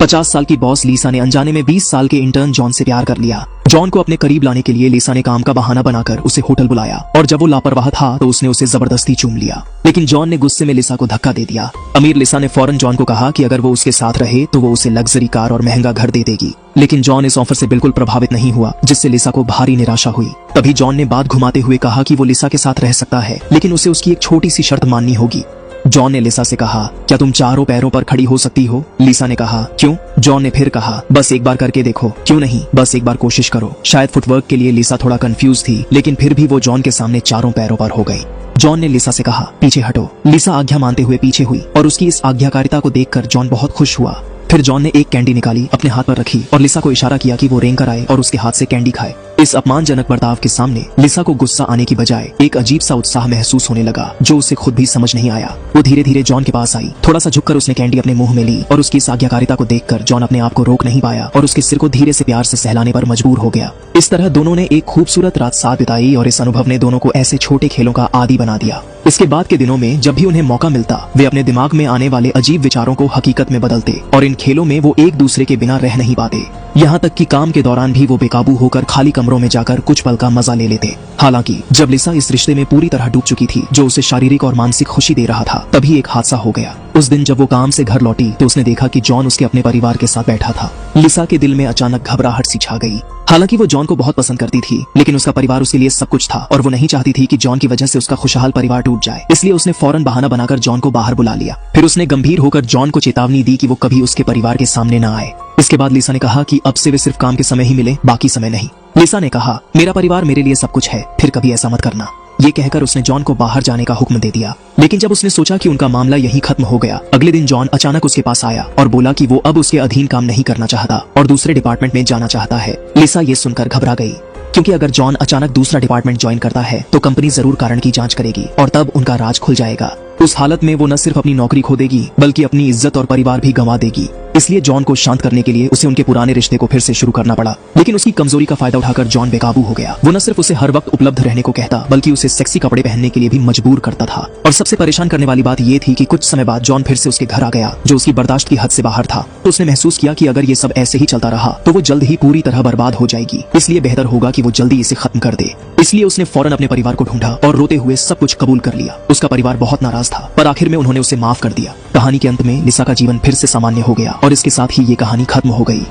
50 साल की बॉस लिसा ने अनजाने में 20 साल के इंटर्न जॉन से प्यार कर लिया। जॉन को अपने करीब लाने के लिए लिसा ने काम का बहाना बनाकर उसे होटल बुलाया और जब वो लापरवाह था तो उसने उसे जबरदस्ती चूम लिया। लेकिन जॉन ने गुस्से में लिसा को धक्का दे दिया। अमीर लिसा ने फौरन जॉन को कहा कि अगर वो उसके साथ रहे तो वो उसे लग्जरी कार और महंगा घर दे देगी। लेकिन जॉन इस ऑफर से बिल्कुल प्रभावित नहीं हुआ, जिससे लिसा को भारी निराशा हुई। तभी जॉन ने बात घुमाते हुए कहा कि वो लिसा के साथ रह सकता है, लेकिन उसे उसकी एक छोटी सी शर्त माननी होगी। जॉन ने लिसा से कहा, क्या तुम चारों पैरों पर खड़ी हो सकती हो? लिसा ने कहा, क्यों? जॉन ने फिर कहा, बस एक बार करके देखो। क्यों नहीं, बस एक बार कोशिश करो। शायद फुटवर्क के लिए लिसा थोड़ा कंफ्यूज थी, लेकिन फिर भी वो जॉन के सामने चारों पैरों पर हो गई। जॉन ने लिसा से कहा, पीछे हटो। लिसा आज्ञा मानते हुए पीछे हुई और उसकी इस आज्ञाकारिता को देखकर जॉन बहुत खुश हुआ। फिर जॉन ने एक कैंडी निकाली, अपने हाथ पर रखी और लिसा को इशारा किया कि वो रेंग कर आए और उसके हाथ से कैंडी खाए। इस अपमानजनक बर्ताव के सामने लिसा को गुस्सा आने की बजाय एक अजीब सा उत्साह महसूस होने लगा, जो उसे खुद भी समझ नहीं आया। वो धीरे धीरे जॉन के पास आई, थोड़ा सा झुककर उसने कैंडी अपने मुंह में ली और उसकी इस आज्ञाकारिता को देखकर जॉन अपने आप को रोक नहीं पाया और उसके सिर को धीरे से प्यार से सहलाने पर मजबूर हो गया। इस तरह दोनों ने एक खूबसूरत रात साथ बिताई और इस अनुभव ने दोनों को ऐसे छोटे खेलों का आदी बना दिया। इसके बाद के दिनों में जब भी उन्हें मौका मिलता, वे अपने दिमाग में आने वाले अजीब विचारों को हकीकत में बदलते और इन खेलों में वो एक दूसरे के बिना रह नहीं पाते। यहाँ तक कि काम के दौरान भी वो बेकाबू होकर खाली कमरों में जाकर कुछ पल का मजा ले लेते। हालांकि जब लिसा इस रिश्ते में पूरी तरह डूब चुकी थी, जो उसे शारीरिक और मानसिक खुशी दे रहा था, तभी एक हादसा हो गया। उस दिन जब वो काम से घर लौटी तो उसने देखा कि जॉन उसके अपने परिवार के साथ बैठा था। लिसा के दिल में अचानक घबराहट सी छा गई। हालांकि वो जॉन को बहुत पसंद करती थी, लेकिन उसका परिवार उसके लिए सब कुछ था और वो नहीं चाहती थी कि जॉन की वजह से उसका खुशहाल परिवार टूट जाए। इसलिए उसने फौरन बहाना बनाकर जॉन को बाहर बुला लिया। फिर उसने गंभीर होकर जॉन को चेतावनी दी कि वो कभी उसके परिवार के सामने न आए। इसके बाद लिसा ने कहा कि अब से वे सिर्फ काम के समय ही मिले, बाकी समय नहीं। लिसा ने कहा, मेरा परिवार मेरे लिए सब कुछ है, फिर कभी ऐसा मत करना। ये कहकर उसने जॉन को बाहर जाने का हुक्म दे दिया। लेकिन जब उसने सोचा कि उनका मामला यहीं खत्म हो गया, अगले दिन जॉन अचानक उसके पास आया और बोला कि वो अब उसके अधीन काम नहीं करना चाहता और दूसरे डिपार्टमेंट में जाना चाहता है। लिसा ये सुनकर घबरा गई, क्योंकि अगर जॉन अचानक दूसरा डिपार्टमेंट ज्वाइन करता है तो कंपनी जरूर कारण की जांच करेगी और तब उनका राज खुल जाएगा। उस हालत में वो न सिर्फ अपनी नौकरी खो देगी, बल्कि अपनी इज्जत और परिवार भी गंवा देगी। इसलिए जॉन को शांत करने के लिए उसे उनके पुराने रिश्ते को फिर से शुरू करना पड़ा। लेकिन उसकी कमजोरी का फायदा उठाकर जॉन बेकाबू हो गया। वो न सिर्फ उसे हर वक्त उपलब्ध रहने को कहता, बल्कि उसे सेक्सी कपड़े पहनने के लिए भी मजबूर करता था। और सबसे परेशान करने वाली बात ये थी कि कुछ समय बाद जॉन फिर से उसके घर आ गया, जो उसकी बर्दाश्त की हद से बाहर था। तो उसने महसूस किया कि अगर ये सब ऐसे ही चलता रहा तो वो जल्द ही पूरी तरह बर्बाद हो जाएगी। इसलिए बेहतर होगा कि वो जल्दी इसे खत्म कर दे। इसलिए उसने फौरन अपने परिवार को ढूंढा और रोते हुए सब कुछ कबूल कर लिया। उसका परिवार बहुत नाराज था, पर आखिर में उन्होंने उसे माफ कर दिया। कहानी के अंत में लिसा का जीवन फिर से सामान्य हो गया और इसके साथ ही ये कहानी खत्म हो गई।